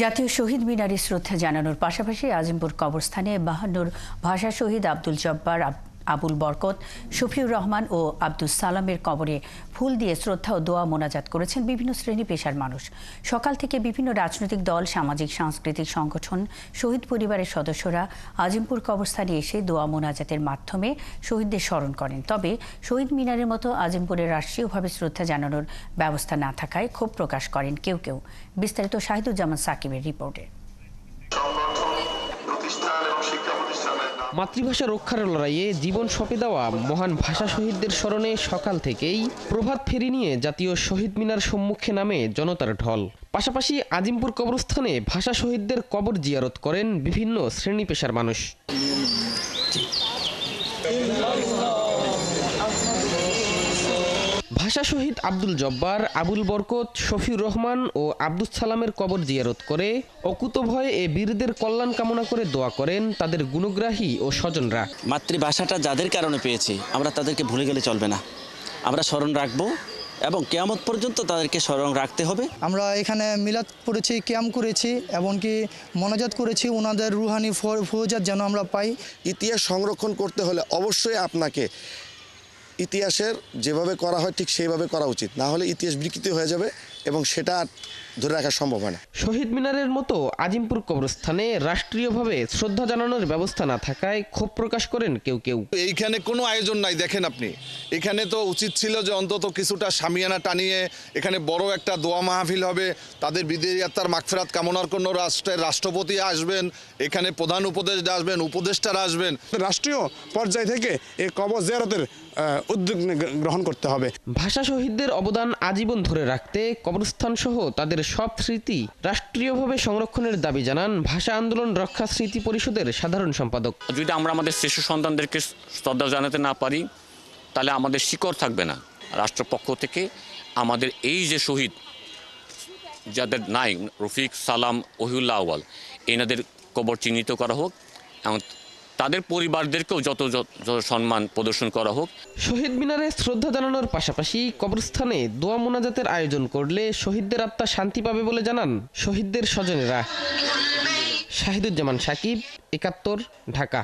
জাতীয় শহীদ মিনারে শ্রদ্ধা জানানোর পাশাপাশি আজিমপুর কবরস্থানে 52 ভাষা শহীদ আব্দুল জব্বার, আবুল বরকত, শফিউর রহমান ও আব্দুস সালামের কবরে ফুল দিয়ে শ্রদ্ধা ও দোয়া মোনাজাত করেছেন বিভিন্ন শ্রেণী পেশার মানুষ। সকাল থেকে বিভিন্ন রাজনৈতিক দল, সামাজিক সাংস্কৃতিক সংগঠন, শহীদ পরিবারের সদস্যরা আজিমপুর কবরস্থানে এসে দোয়া মোনাজাতের মাধ্যমে শহীদদের স্মরণ করেন। তবে শহীদ মিনারের মতো আজিমপুরে রাষ্ট্রীয়ভাবে শ্রদ্ধা জানানোর ব্যবস্থা না থাকায় ক্ষোভ প্রকাশ করেন কেউ কেউ। বিস্তারিত শাহিদুজ্জামান সাকিবের রিপোর্টে। মাতৃভাষা রক্ষার লড়াইয়ে জীবন সঁপে দেওয়া মহান ভাষা শহীদদের স্মরণে সকাল থেকেই প্রভাত ফেরি নিয়ে জাতীয় শহীদ মিনার সম্মুখে নামে জনতার ঢল। পাশাপাশি আজিমপুর কবরস্থানে ভাষা শহীদদের কবর জিয়ারত করেন বিভিন্ন শ্রেণী পেশার মানুষ। ভাষা শহীদ আব্দুল জব্বার, আবুল বরকত, শফিউর রহমান ও আব্দুস সালামের কবর জিয়ারত করে অকুতভয়ে এ বীরদের কল্যাণ কামনা করে দোয়া করেন তাদের গুণগ্রাহী ও স্বজনরা। মাতৃভাষাটা যাদের কারণে পেয়েছি আমরা তাদেরকে ভুলে গেলে চলবে না, আমরা স্মরণ রাখবো এবং কিয়ামত পর্যন্ত তাদেরকে স্মরণ রাখতে হবে। আমরা এখানে মিলাদ পড়েছি, কিয়াম করেছি, এমনকি মোনাজাত করেছি, ওনাদের রুহানি ফৌজাত যেন আমরা পাই। ইতিহাস সংরক্ষণ করতে হলে অবশ্যই আপনাকে ইতিহাসের যেভাবে করা হয় ঠিক সেইভাবে করা উচিত, না হলে ইতিহাস বিকৃতি হয়ে যাবে এবং সেটা ধরে রাখা সম্ভব হয় না। শহীদ মিনারের মতো আজিমপুর কবরস্থানে রাষ্ট্রীয়ভাবে শ্রদ্ধা জানানোর ব্যবস্থা না থাকায় ক্ষোভ প্রকাশ করেন কেউ কেউ। এইখানে কোনো আয়োজন নাই, দেখেন আপনি, এখানে তো উচিত ছিল যে অন্তত কিছুটা শামিয়ানা টানিয়ে এখানে বড় একটা দোয়া মাহফিল হবে, তাদের বিদেহী আত্মার মাগফিরাত কামনার জন্য রাষ্ট্রের রাষ্ট্রপতি আসবেন, এখানে প্রধান উপদেষ্টা আসবেন, উপদেষ্টারা আসবেন। রাষ্ট্রীয় পর্যায় থেকে এই কবর জিয়ারতের উদ্যোগ গ্রহণ করতে হবে। ভাষা শহীদদের অবদান আজীবন ধরে রাখতে কবরস্থান সহ তাদের সব স্মৃতি রাষ্ট্রীয়ভাবে সংরক্ষণের দাবি জানান ভাষা আন্দোলন রক্ষা স্মৃতি পরিষদের সাধারণ সম্পাদক। যদি আমরা আমাদের শিশু সন্তানদেরকে শ্রদ্ধা জানাতে না পারি তাহলে আমাদের শিকড় থাকবে না। রাষ্ট্রপক্ষ থেকে আমাদের এই যে শহীদ যাদের নাই, রফিক, সালাম, ওহিউল্লাহ আউয়াল, এনাদের কবর চিহ্নিত করা হোক এবং তাদের পরিবারদেরকেও যত সম্মান প্রদর্শন করা হোক। শহীদ মিনারে শ্রদ্ধা জানানোর পাশাপাশি কবরস্থানে দোয়া মোনাজাতের আয়োজন করলে শহীদদের আত্মা শান্তি পাবে বলে জানান শহীদদের স্বজনেরা। শাহিদুজ্জামান সাকিব, ৭১, ঢাকা।